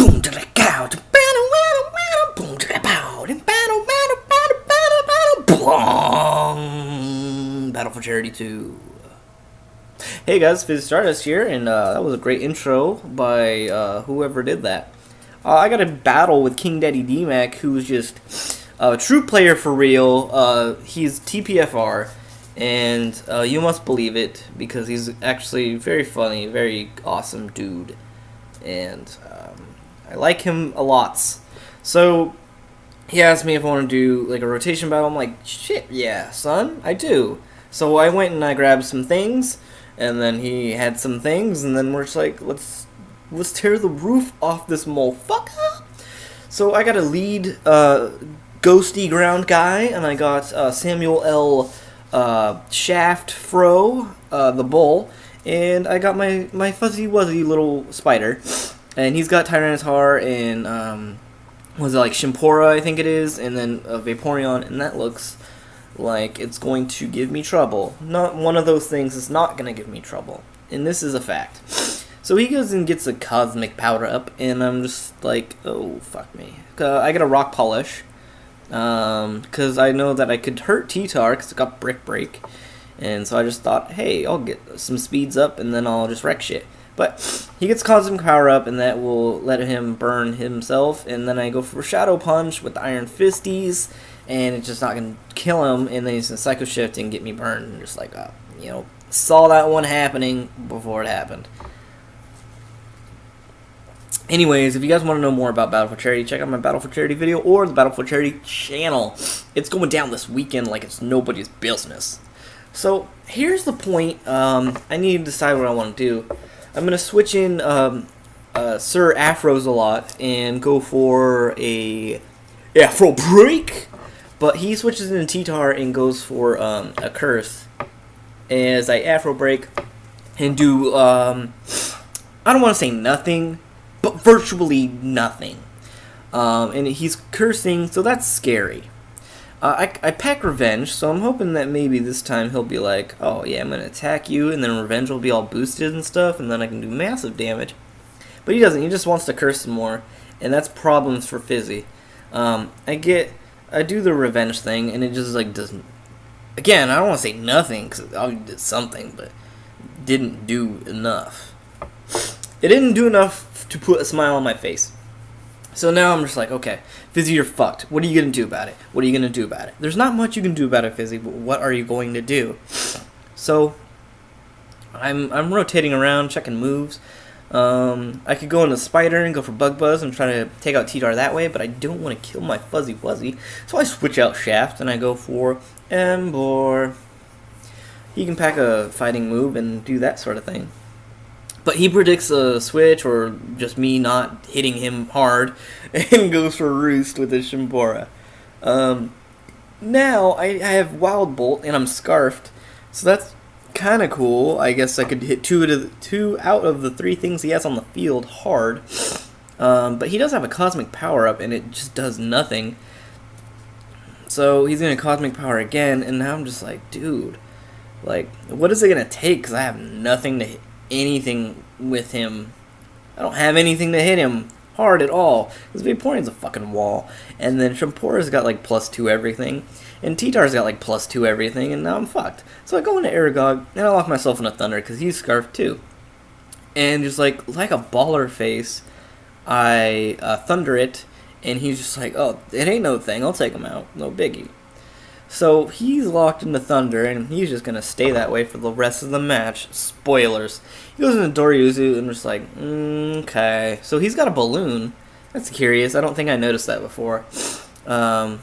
Boom to the cow. Boom to the pow. Battle for Charity 2. Hey guys, Fizz Stardust here, and that was a great intro by whoever did that. I got a battle with KingDaddyDMAC, who's just a true player for real. He's TPFR, and you must believe it, because he's actually very funny, very awesome dude, and I like him a lot. So he asked me if I want to do like a rotation battle. I'm like, shit, yeah, son, I do. So I went and I grabbed some things, and then he had some things, and then we're just like, let's tear the roof off this motherfucker. So I got a lead ghosty ground guy, and I got Samuel L. Shaft Fro, the bull, and I got my fuzzy wuzzy little spider, and he's got Tyranitar and was it like Shimpora, I think it is, and then Vaporeon, and that looks like it's going to give me trouble. Not one of those things is not going to give me trouble, and this is a fact. So he goes and gets a Cosmic Powder Up, and I'm just like, oh, fuck me. I get a Rock Polish, because I know that I could hurt T-Tar, because it got Brick Break, and so I just thought, hey, I'll get some speeds up, and then I'll just wreck shit. But he gets Cosmic Power Up, and that will let him burn himself, and then I go for Shadow Punch with the Iron Fisties, and it's just not going to kill him, and then he's going to Psycho Shift and get me burned, and just like, saw that one happening before it happened. Anyways, if you guys want to know more about Battle for Charity, check out my Battle for Charity video or the Battle for Charity channel. It's going down this weekend like it's nobody's business. So, here's the point. I need to decide what I want to do. I'm going to switch in Sir Afros a lot and go for a Afro Break. But he switches in T-Tar and goes for a Curse as I Afro Break and do, I don't want to say nothing, but virtually nothing. And he's cursing, so that's scary. I pack Revenge, so I'm hoping that maybe this time he'll be like, oh yeah, I'm going to attack you, and then Revenge will be all boosted and stuff, and then I can do massive damage. But he doesn't, he just wants to curse some more, and that's problems for Fizzy. I do the Revenge thing, and it just like doesn't... Again, I don't want to say nothing, because I did something, but didn't do enough. It didn't do enough to put a smile on my face. So now I'm just like, okay, Fizzy, you're fucked. What are you going to do about it? What are you going to do about it? There's not much you can do about it, Fizzy, but what are you going to do? So I'm rotating around, checking moves. I could go into Spider and go for Bug Buzz and try to take out T-Tar that way, but I don't want to kill my Fuzzy Wuzzy. So I switch out Shaft and I go for Emboar. He can pack a fighting move and do that sort of thing. But he predicts a switch, or just me not hitting him hard, and goes for Roost with his Shimpora. Now, I have Wild Bolt, and I'm Scarfed, so that's kind of cool. I guess I could hit two out of the three things he has on the field hard. But he does have a Cosmic Power Up, and it just does nothing. So he's going to Cosmic Power again, and now I'm just like, dude, like, what is it going to take? Because I have nothing to hit. Anything with him. I don't have anything to hit him hard at all. Because Vaporeon's a fucking wall. And then Shimpora's got like +2 everything. And T-Tar's got like +2 everything. And now I'm fucked. So I go into Aragog and I lock myself in a Thunder because he's Scarfed too. And just like a baller face, I Thunder it. And he's just like, oh, it ain't no thing. I'll take him out. No biggie. So he's locked into Thunder, and he's just going to stay that way for the rest of the match. Spoilers. He goes into Doryuzu, and just like, okay. So he's got a balloon. That's curious. I don't think I noticed that before. Now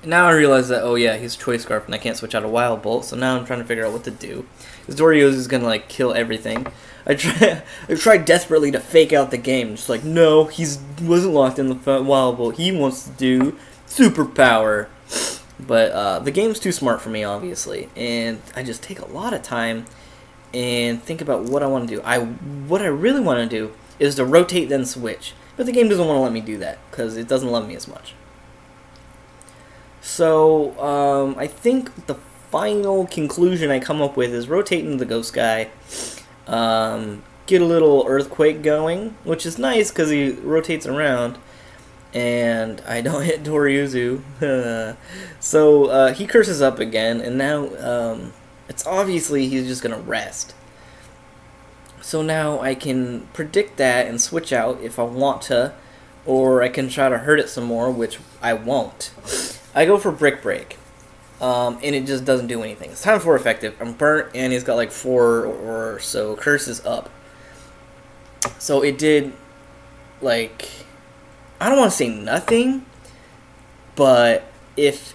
I realize that, oh yeah, he's Choice Scarf, and I can't switch out a Wild Bolt, so now I'm trying to figure out what to do. Because Doryuzu's going to, like, kill everything. I tried desperately to fake out the game. Just like, no, he wasn't locked in the Wild Bolt. He wants to do Superpower. But the game's too smart for me, obviously, and I just take a lot of time and think about what I want to do. What I really want to do is to rotate then switch, but the game doesn't want to let me do that because it doesn't love me as much. So I think the final conclusion I come up with is rotate into the Ghost Guy, get a little earthquake going, which is nice because he rotates around, and I don't hit Toriuzu. So he curses up again, and now it's obviously he's just gonna rest. So now I can predict that and switch out if I want to, or I can try to hurt it some more, which I won't. I go for Brick Break, and it just doesn't do anything. It's time for effective. I'm burnt, and he's got like 4 or so curses up. So it did, like, I don't want to say nothing, but if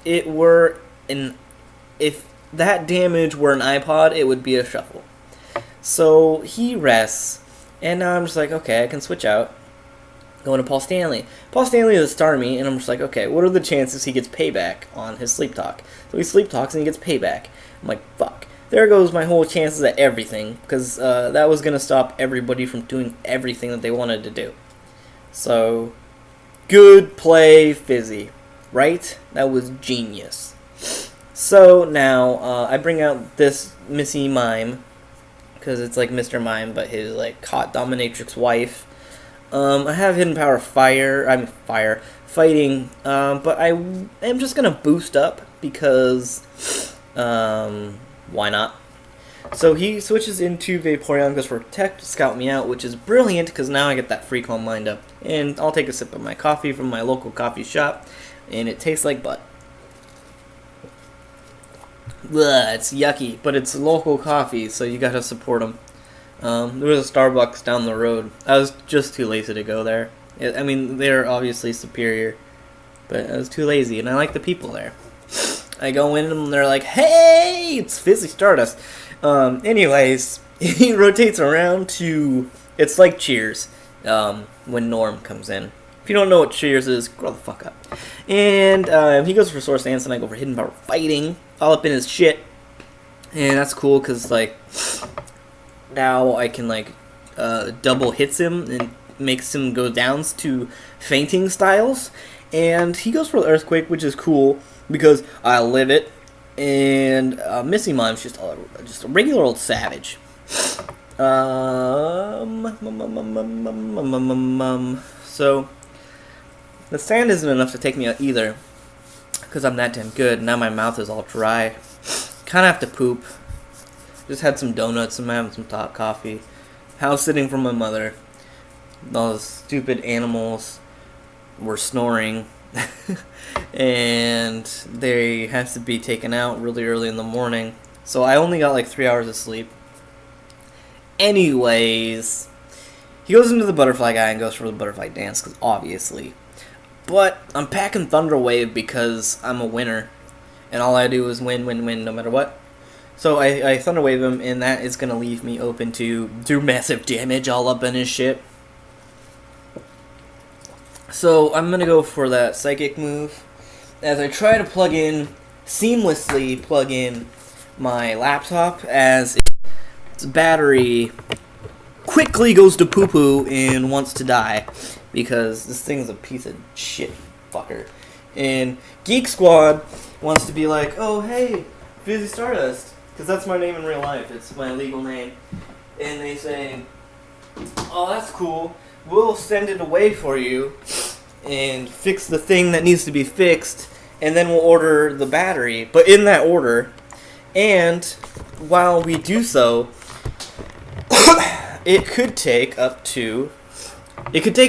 that damage were an iPod, it would be a shuffle. So he rests, and now I'm just like, okay, I can switch out. Going to Paul Stanley. Paul Stanley is a Starmie, and I'm just like, okay, what are the chances he gets payback on his Sleep Talk? So he Sleep Talks and he gets payback. I'm like, fuck. There goes my whole chances at everything, because that was going to stop everybody from doing everything that they wanted to do. So, good play, Fizzy. Right? That was genius. So now, I bring out this Missy Mime, because it's like Mr. Mime, but his like hot dominatrix wife. I have Hidden Power Fighting, but I am just going to boost up because, why not? So he switches into Vaporeon, goes for Protect, Scout Me Out, which is brilliant because now I get that Free Calm lined up. And I'll take a sip of my coffee from my local coffee shop, and it tastes like butt. Ugh, it's yucky, but it's local coffee, so you gotta support them. There was a Starbucks down the road. I was just too lazy to go there. I mean, they're obviously superior, but I was too lazy, and I like the people there. I go in, and they're like, hey, it's Fizzy Stardust. Anyways, he rotates around to, it's like Cheers, when Norm comes in. If you don't know what Cheers is, grow the fuck up. And he goes for Source Dance, and I go for Hidden Power Fighting, all up in his shit. And that's cool, because, like, now I can, like, double hits him and makes him go downs to fainting styles. And he goes for the Earthquake, which is cool, because I live it. And Missy Mime's just a regular old savage. So, the sand isn't enough to take me out either, because I'm that damn good. Now my mouth is all dry. Kind of have to poop. Just had some donuts, I'm having some hot coffee. House sitting from my mother. Those stupid animals were snoring. And they have to be taken out really early in the morning. So I only got like 3 hours of sleep. Anyways, he goes into the butterfly guy and goes for the butterfly dance, because obviously. But I'm packing Thunder Wave because I'm a winner. And all I do is win, win, win, no matter what. So I Thunder Wave him, and that is going to leave me open to do massive damage all up in his shit. So I'm going to go for that Psychic move. As I try to seamlessly plug in my laptop, as its battery quickly goes to poo-poo and wants to die. Because this thing is a piece of shit fucker. And Geek Squad wants to be like, oh hey, Fizzy Stardust. Because that's my name in real life. It's my legal name. And they say, oh, that's cool. We'll send it away for you and fix the thing that needs to be fixed. And then we'll order the battery. But in that order. And while we do so, it could take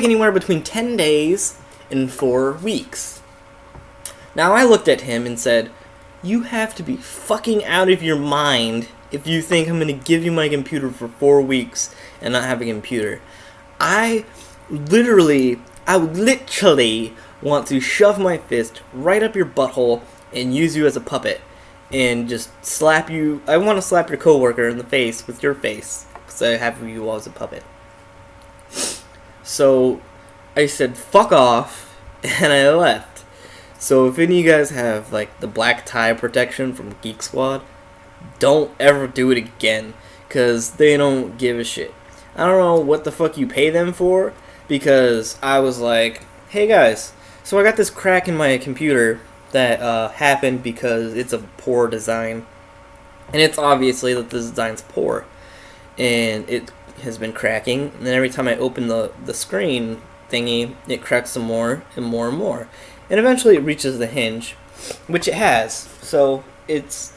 anywhere between 10 days and 4 weeks. Now, I looked at him and said, you have to be fucking out of your mind if you think I'm going to give you my computer for 4 weeks and not have a computer. I literally want to shove my fist right up your butthole and use you as a puppet and just slap you. I want to slap your coworker in the face with your face because I have you all as a puppet. So I said, fuck off, and I left. So if any of you guys have, like, the black tie protection from Geek Squad, don't ever do it again, because they don't give a shit. I don't know what the fuck you pay them for, because I was like, hey guys, so I got this crack in my computer that happened because it's a poor design. And it's obviously that the design's poor. And it has been cracking, and then every time I open the screen thingy, it cracks some more and more and more. And eventually it reaches the hinge, which it has. So it's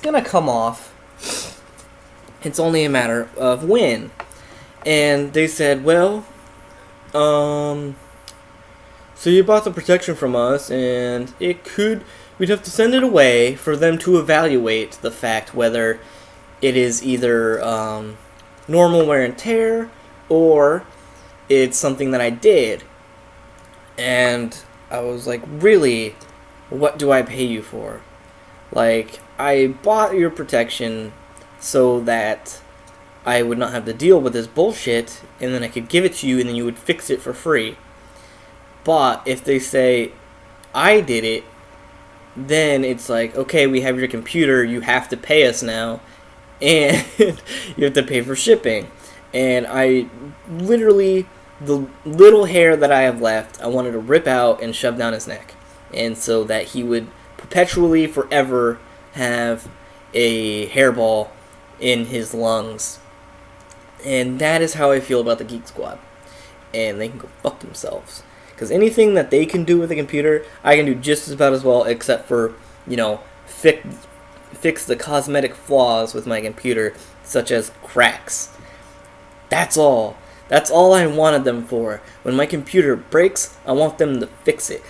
gonna come off. It's only a matter of when. And they said, well, so you bought the protection from us, and we'd have to send it away for them to evaluate the fact whether it is either normal wear and tear, or it's something that I did. And I was like, really? What do I pay you for? Like, I bought your protection so that I would not have to deal with this bullshit, and then I could give it to you, and then you would fix it for free. But if they say I did it, then it's like, okay, we have your computer, you have to pay us now, and you have to pay for shipping. And I literally, the little hair that I have left, I wanted to rip out and shove down his neck, and so that he would perpetually, forever, have a hairball in his lungs. And that is how I feel about the Geek Squad. And they can go fuck themselves. Because anything that they can do with a computer, I can do just about as well, except for, fix the cosmetic flaws with my computer, such as cracks. That's all. That's all I wanted them for. When my computer breaks, I want them to fix it.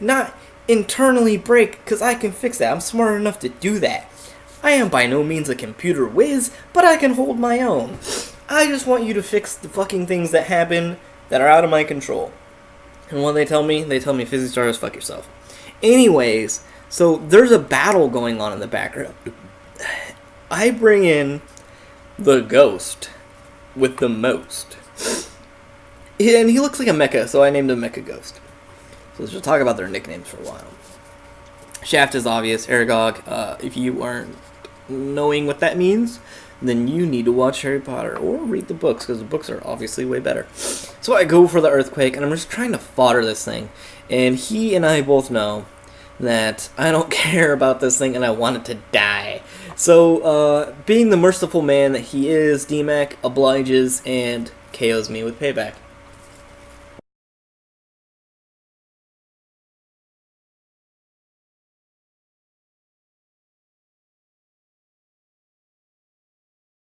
Not internally break, because I can fix that. I'm smart enough to do that. I am by no means a computer whiz, but I can hold my own. I just want you to fix the fucking things that happen that are out of my control. And what they tell me, Fizzy Stars, fuck yourself. Anyways, so there's a battle going on in the background. I bring in the ghost with the most. And he looks like a mecha, so I named him Mecha Ghost. So let's just talk about their nicknames for a while. Shaft is obvious, Aragog. If you aren't knowing what that means, then you need to watch Harry Potter or read the books, because the books are obviously way better. So I go for the Earthquake, and I'm just trying to fodder this thing. And he and I both know that I don't care about this thing, and I want it to die. So, being the merciful man that he is, DMAC obliges and KOs me with Payback.